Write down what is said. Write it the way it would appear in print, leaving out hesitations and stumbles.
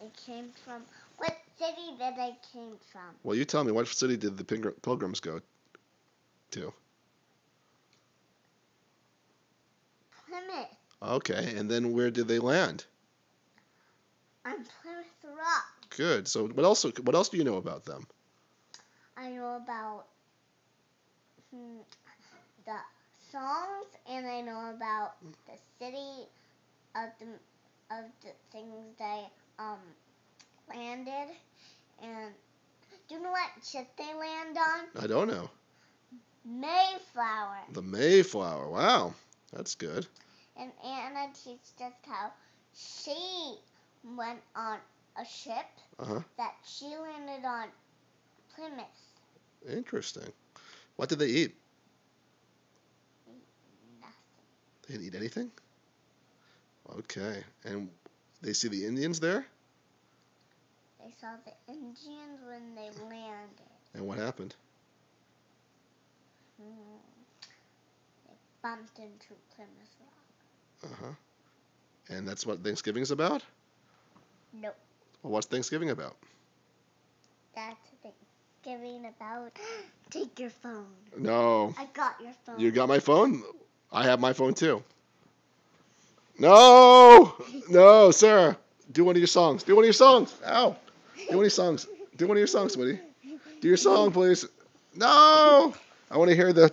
It came from. What city did they came from? Well, you tell me. What city did the pilgrims go to? Plymouth. Okay, and then where did they land? On Plymouth Rock. Good. So what else? What else do you know about them? I know about the songs, and I know about the city of the things they landed. And do you know what ship they land on? I don't know. Mayflower. The Mayflower. Wow, that's good. And Anna teaches us how she went on a ship that she landed on Plymouth. Interesting. What did they eat? Nothing. They didn't eat anything? Okay. And they see the Indians there? They saw the Indians when they landed. And what happened? They bumped into Plymouth Rock. And that's what Thanksgiving's about? Nope. Well, what's Thanksgiving about? That's Thanksgiving about. Take your phone. No. I got your phone. You got my phone? I have my phone too. No! No, Sarah. Do one of your songs. Do one of your songs. Ow. Do one of your songs. Do one of your songs, sweetie. Do your song, please. No! I want to hear the